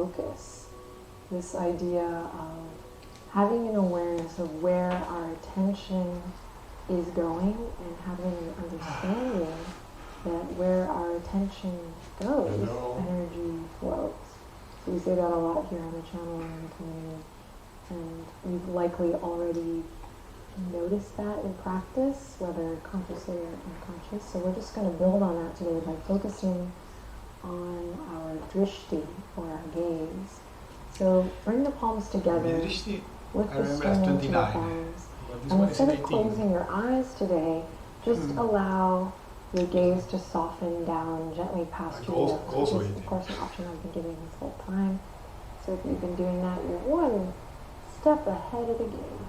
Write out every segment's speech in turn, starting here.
focus. This idea of having an awareness of where our attention is going and having an understanding that where our attention goes, energy flows. So we say that a lot here on the channel and in the community. And you've likely already noticed that in practice, whether consciously or unconscious. So we're just going to build on that today by focusing on our drishti, or our gaze. So bring the palms together, lift the sternum to the thumbs, and instead of closing your eyes today, just allow your gaze to soften down gently past your lips, which is of course an option I've been giving this whole time. So if you've been doing that, you're one step ahead of the game.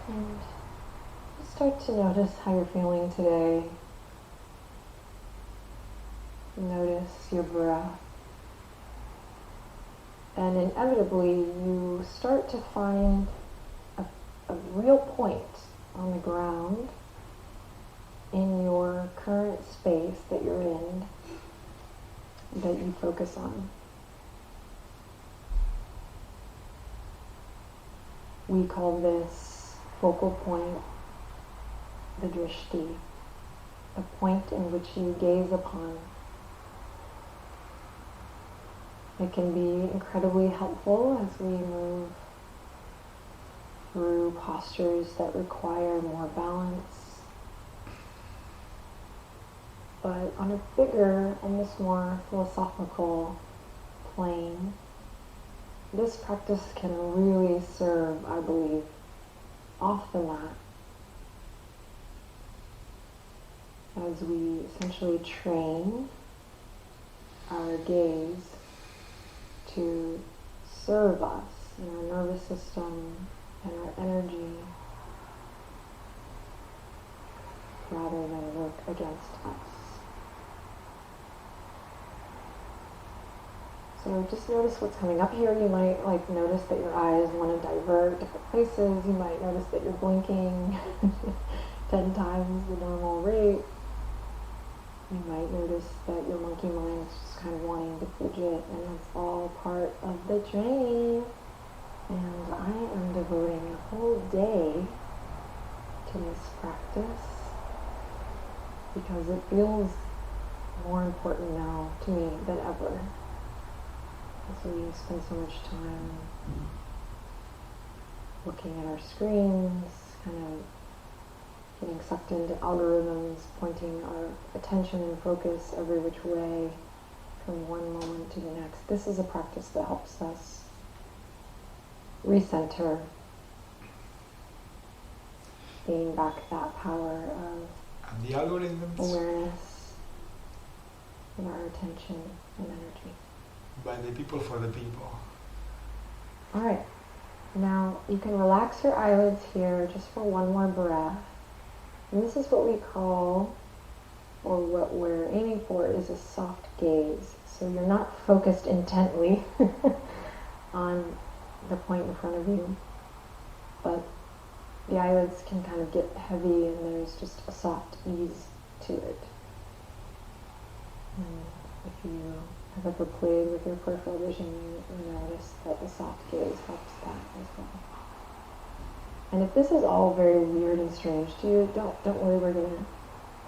And just start to notice how you're feeling today. Notice your breath. And inevitably you start to find a real point on the ground in your current space that you're in that you focus on. We call this focal point the drishti, the point in which you gaze upon. It can be incredibly helpful as we move through postures that require more balance. But on a bigger, almost more philosophical plane, this practice can really serve, I believe, off the mat as we essentially train our gaze to serve us in our nervous system and our energy rather than work against us. So just notice what's coming up here. You might notice that your eyes want to divert different places. You might notice that you're blinking 10 times the normal rate. You might notice that your monkey mind is just kind of wanting to fidget, and that's all part of the training. And I am devoting a whole day to this practice because it feels more important now to me than ever. As we spend so much time looking at our screens, kind of getting sucked into algorithms, pointing our attention and focus every which way from one moment to the next. This is a practice that helps us recenter, gain back that power of and the algorithms awareness of our attention and energy. By the people, for the people. All right. Now you can relax your eyelids here just for one more breath. And this is what we call, or what we're aiming for, is a soft gaze. So you're not focused intently on the point in front of you, but the eyelids can kind of get heavy and there's just a soft ease to it. And if you have ever played with your peripheral vision, you notice that the soft gaze helps that as well. And if this is all very weird and strange to you, don't worry, we're going to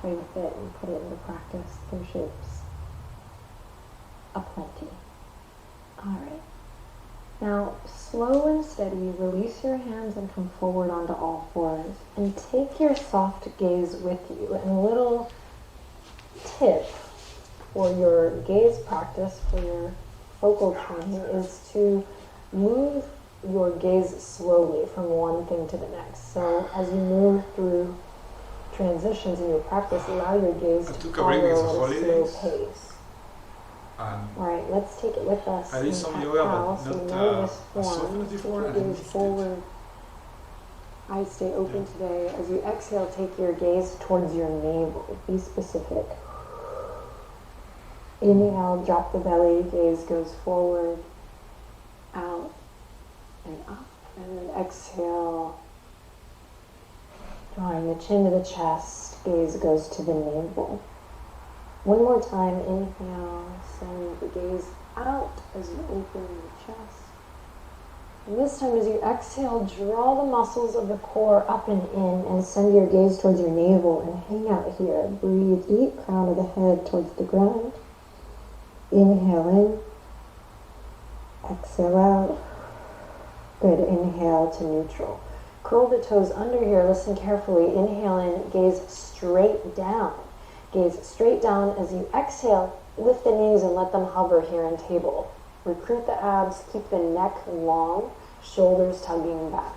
play with it and put it into practice through shapes aplenty. Alright. Now, slow and steady, release your hands and come forward onto all fours. And take your soft gaze with you. And a little tip for your gaze practice, for your focal training, is to move your gaze slowly from one thing to the next. So as you move through transitions in your practice, allow your gaze to follow at a slow pace. Alright, let's take it with us. I did some yoga, but not as often as before, and I gaze missed forward. Eyes stay open today. As you exhale, take your gaze towards your navel. Be specific. Inhale, drop the belly, gaze goes forward, out, and up. And then exhale, drawing the chin to the chest, gaze goes to the navel. One more time, inhale, send the gaze out as you open your chest. And this time as you exhale, draw the muscles of the core up and in and send your gaze towards your navel and hang out here. Breathe deep, crown of the head towards the ground. Inhale in, exhale out. Good, inhale to neutral. Curl the toes under here, listen carefully. Inhale in, gaze straight down. Gaze straight down as you exhale, lift the knees and let them hover here in table. Recruit the abs, keep the neck long, shoulders tugging back.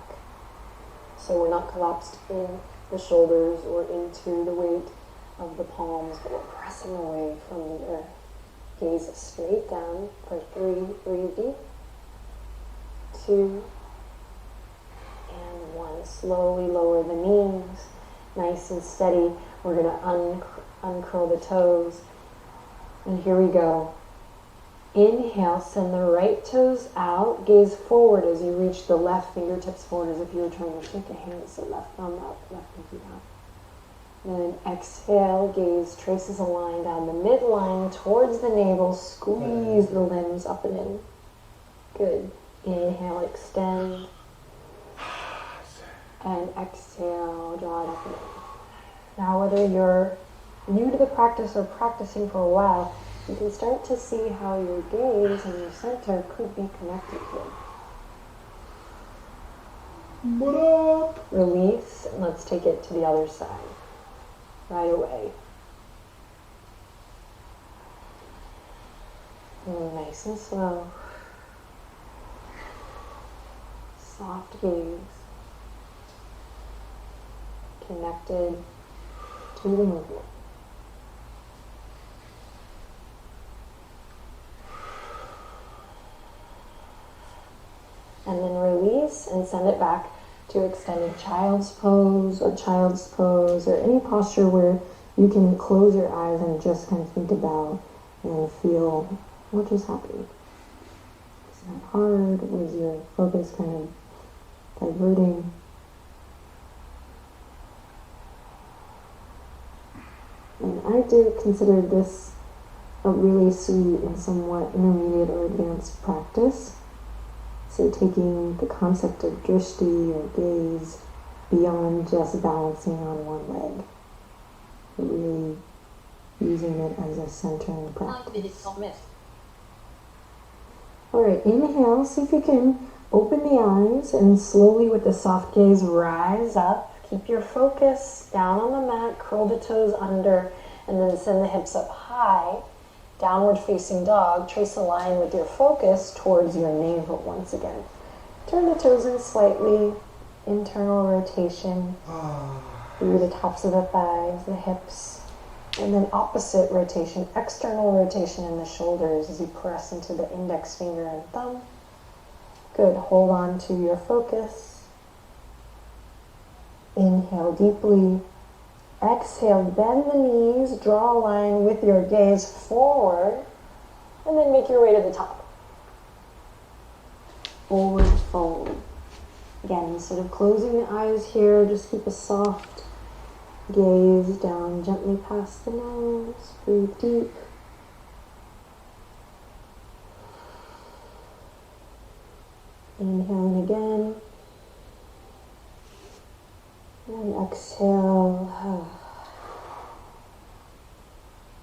So we're not collapsed in the shoulders or into the weight of the palms, but we're pressing away from the earth. Gaze straight down for 3, breathe deep. 2, and 1. Slowly lower the knees, nice and steady. We're going to uncurl the toes. And here we go. Inhale, send the right toes out, gaze forward as you reach the left fingertips forward as if you were trying to shake a hand. So left thumb up, left pinky down. Then exhale, gaze traces a line down the midline towards the navel, squeeze the limbs up and in. Good. Inhale, extend. And exhale, draw it up and in. Now whether you're new to the practice or practicing for a while, you can start to see how your gaze and your center could be connected here. What up? Release, and let's take it to the other side. Right away. Nice and slow. Soft gaze. Connected to the movement. And then release and send it back to extended child's pose or any posture where you can close your eyes and just kind of think about and feel what just happened. Is that hard? Was your focus kind of diverting? And I do consider this a really sweet and somewhat intermediate or advanced practice. So taking the concept of drishti or gaze beyond just balancing on one leg. But really using it as a centering practice. Alright, inhale, see if you can open the eyes and slowly with the soft gaze rise up. Keep your focus down on the mat, curl the toes under, and then send the hips up high. Downward facing dog, trace a line with your focus towards your navel once again. Turn the toes in slightly, internal rotation through the tops of the thighs, the hips, and then opposite rotation, external rotation in the shoulders as you press into the index finger and thumb. Good, hold on to your focus. Inhale deeply. Exhale, bend the knees, draw a line with your gaze forward, and then make your way to the top. Forward fold. Again, instead of closing the eyes here, just keep a soft gaze down gently past the nose. Breathe deep. Inhaling again. And exhale.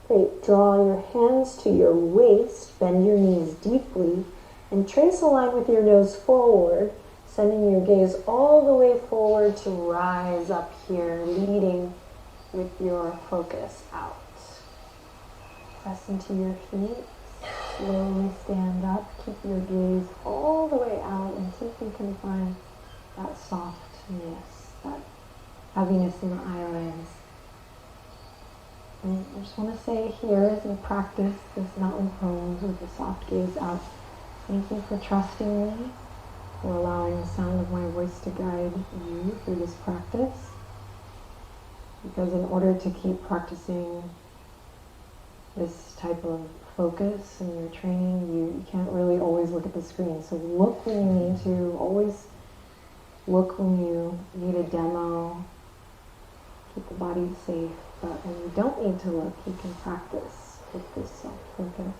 Great. Draw your hands to your waist, bend your knees deeply, and trace a line with your nose forward, sending your gaze all the way forward to rise up here, leading with your focus out. Press into your feet, slowly stand up, keep your gaze all the way out, and see if you can find that softness, that heaviness in the eyelids. And I just want to say here as we practice this mountain pose with the soft gaze out, thank you for trusting me, for allowing the sound of my voice to guide you through this practice. Because in order to keep practicing this type of focus in your training, you can't really always look at the screen. So look when you need to, always look when you need a demo. keep the body safe. But when you don't need to look, you can practice with this self-focus,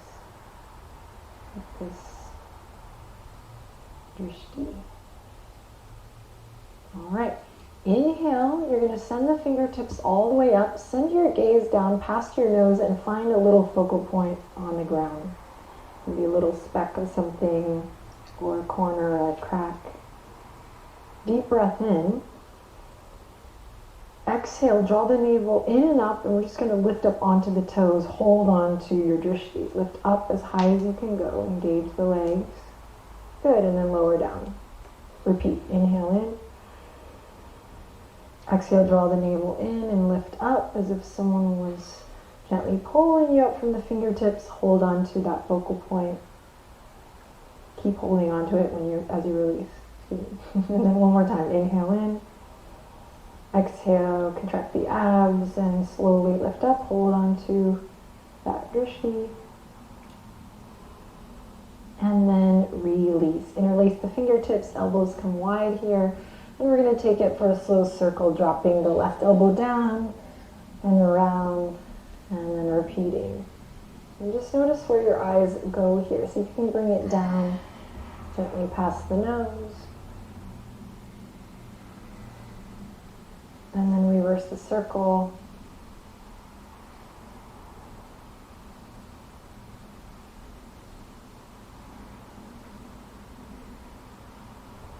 with this drishti. All right. Inhale, you're going to send the fingertips all the way up. Send your gaze down past your nose and find a little focal point on the ground. Maybe a little speck of something or a corner or a crack. Deep breath in. Exhale, draw the navel in and up, and we're just going to lift up onto the toes. Hold on to your drishti. Lift up as high as you can go. Engage the legs. Good, and then lower down. Repeat. Inhale in. Exhale, draw the navel in and lift up as if someone was gently pulling you up from the fingertips. Hold on to that focal point. Keep holding on to it as you release. And then one more time. Inhale in. Exhale, contract the abs and slowly lift up. Hold on to that drishti. And then release. Interlace the fingertips, elbows come wide here. And we're going to take it for a slow circle, dropping the left elbow down and around, and then repeating. And just notice where your eyes go here. See if you can bring it down gently past the nose. And then reverse the circle.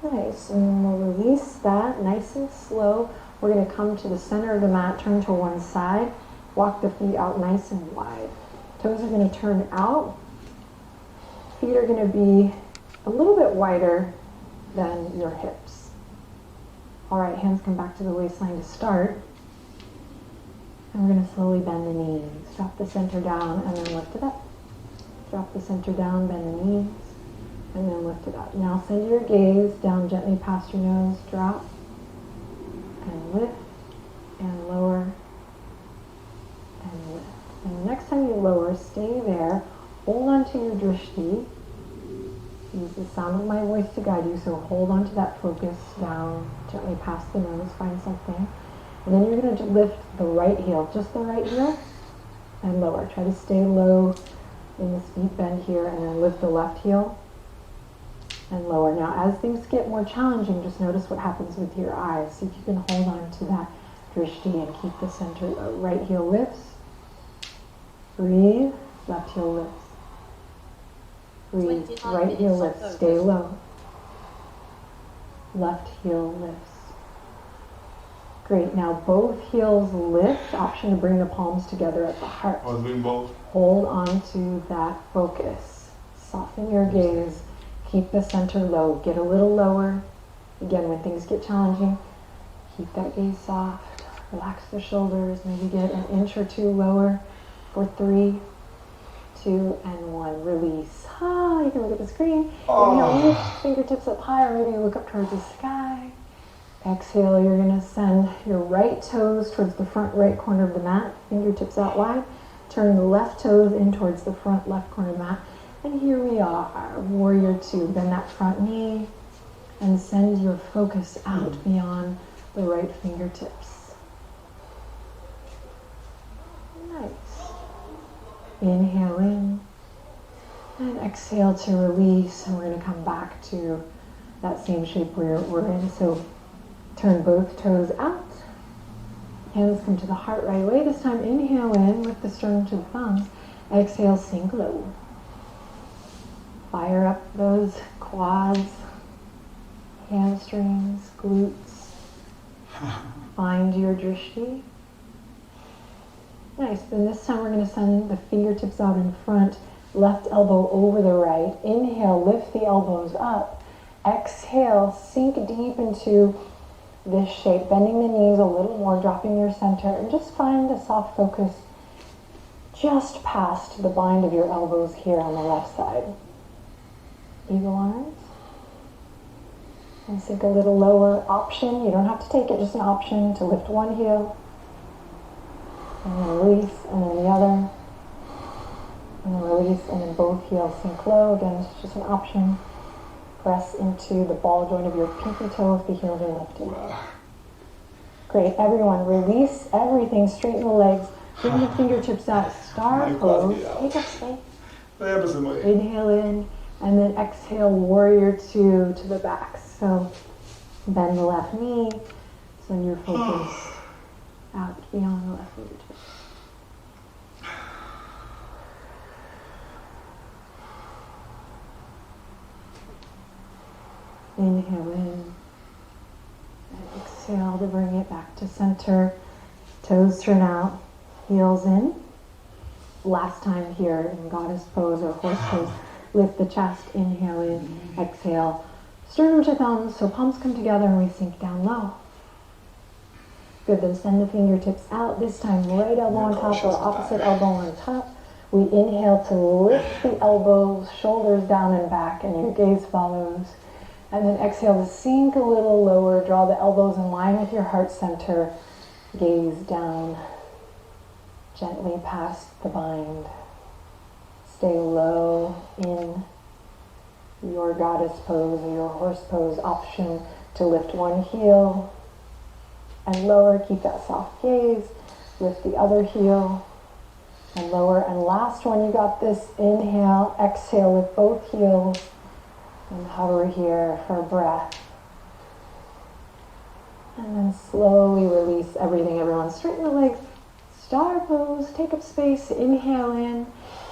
Nice, and then we'll release that nice and slow. We're going to come to the center of the mat, turn to one side, walk the feet out nice and wide. Toes are going to turn out. Feet are going to be a little bit wider than your hips. All right, hands come back to the waistline to start. And we're going to slowly bend the knees. Drop the center down and then lift it up. Drop the center down, bend the knees, and then lift it up. Now send your gaze down gently past your nose. Drop and lift and lower and lift. And the next time you lower, stay there. Hold on to your drishti. Use the sound of my voice to guide you, so hold on to that focus down gently past the nose. Find something. And then you're going to lift the right heel, just the right heel, and lower. Try to stay low in this deep bend here, and then lift the left heel and lower. Now, as things get more challenging, just notice what happens with your eyes. See if you can hold on to that drishti and keep the center. Right heel lifts. Breathe. Left heel lifts. Breathe. Right heel lifts. Stay low. Left heel lifts. Great. Now both heels lift. Option to bring the palms together at the heart. I was doing both. Hold on to that focus. Soften your gaze. Keep the center low. Get a little lower. Again, when things get challenging, keep that gaze soft. Relax the shoulders. Maybe get an inch or two lower for 3, 2, and 1. Release. You can look at the screen. Inhale, lift fingertips up high, or maybe you look up towards the sky. Exhale, you're going to send your right toes towards the front right corner of the mat. Fingertips out wide. Turn the left toes in towards the front left corner of the mat. And here we are, warrior 2. Bend that front knee and send your focus out beyond the right fingertips. Nice. Inhale in and exhale to release, and we're going to come back to that same shape we're in. So turn both toes out. Hands come to the heart right away. This time inhale in, lift the sternum to the thumbs. Exhale, sink low. Fire up those quads, hamstrings, glutes. Find your drishti. Nice. Then this time we're going to send the fingertips out in front, left elbow over the right. Inhale, lift the elbows up. Exhale, sink deep into this shape, bending the knees a little more, dropping your center, and just find a soft focus just past the bind of your elbows here on the left side. Eagle arms. And sink a little lower. Option, you don't have to take it, just an option to lift one heel. And then release, and then the other. And then release, and then both heels sink low. Again, it's just an option. Press into the ball joint of your pinky toe if the heels are lifted. Great, everyone, release everything, straighten the legs, bring the fingertips out, star pose, take up space. Inhale in, and then exhale, warrior two to the back. So bend the left knee, send your focus out beyond the left fingertips. Inhale in, and exhale to bring it back to center. Toes turn out, heels in. Last time here in goddess pose or horse pose, lift the chest, inhale in, exhale. Sternum to thumbs, so palms come together and we sink down low. Good, then send the fingertips out. This time right elbow on top or opposite elbow on top. We inhale to lift the elbows, shoulders down and back, and your gaze follows. And then exhale to sink a little lower, draw the elbows in line with your heart center, gaze down, gently past the bind. Stay low in your goddess pose or your horse pose. Option to lift one heel and lower, keep that soft gaze. Lift the other heel and lower. And last one, you got this. Inhale, exhale with both heels. And hover here for a breath. And then slowly release everything, everyone. Straighten the legs. Star pose. Take up space. Inhale in.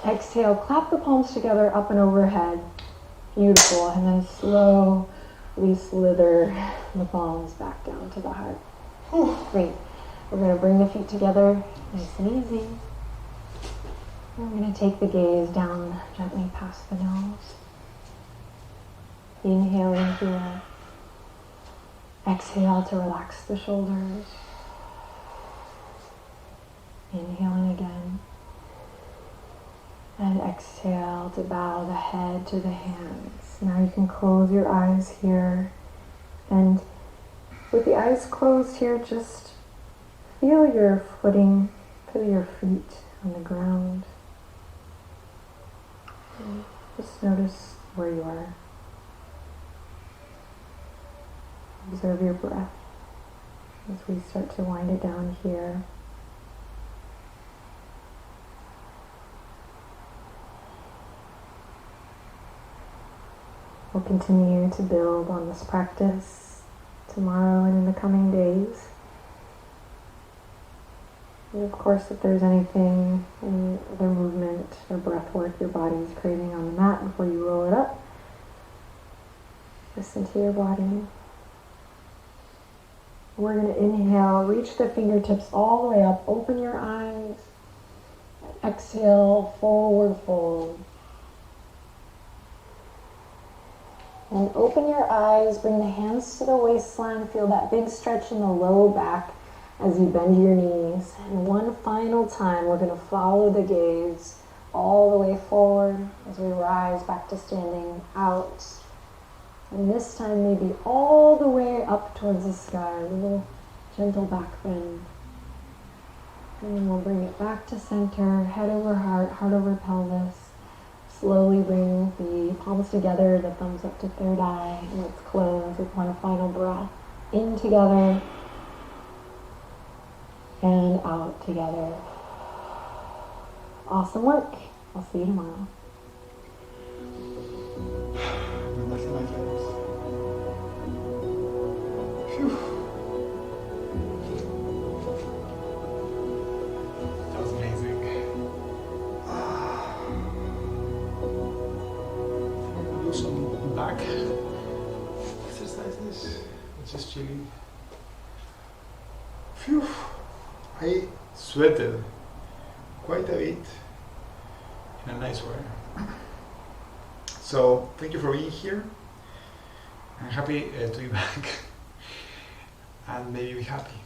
Exhale. Clap the palms together up and overhead. Beautiful. And then slowly slither the palms back down to the heart. Great. We're going to bring the feet together nice and easy. We're going to take the gaze down gently past the nose. Inhale in here. Exhale to relax the shoulders. Inhale in again. And exhale to bow the head to the hands. Now you can close your eyes here. And with the eyes closed here, just feel your footing, feel your feet on the ground. And just notice where you are. Observe your breath as we start to wind it down here. We'll continue to build on this practice tomorrow and in the coming days. And of course, if there's anything in other movement or breath work your body is craving on the mat before you roll it up, listen to your body. We're going to inhale, reach the fingertips all the way up, open your eyes. Exhale, forward fold. And open your eyes, bring the hands to the waistline, feel that big stretch in the low back as you bend your knees. And one final time, we're going to follow the gaze all the way forward as we rise back to standing out. And this time maybe all the way up towards the sky, a little gentle back bend. And then we'll bring it back to center, head over heart, heart over pelvis. Slowly bring the palms together, the thumbs up to third eye, and let's close with one final breath. In together, and out together. Awesome work. I'll see you tomorrow. That was amazing. We'll do some back exercises. Just chilling. Phew. I sweated quite a bit in a nice way. So thank you for being here. I'm happy to be back and maybe be happy.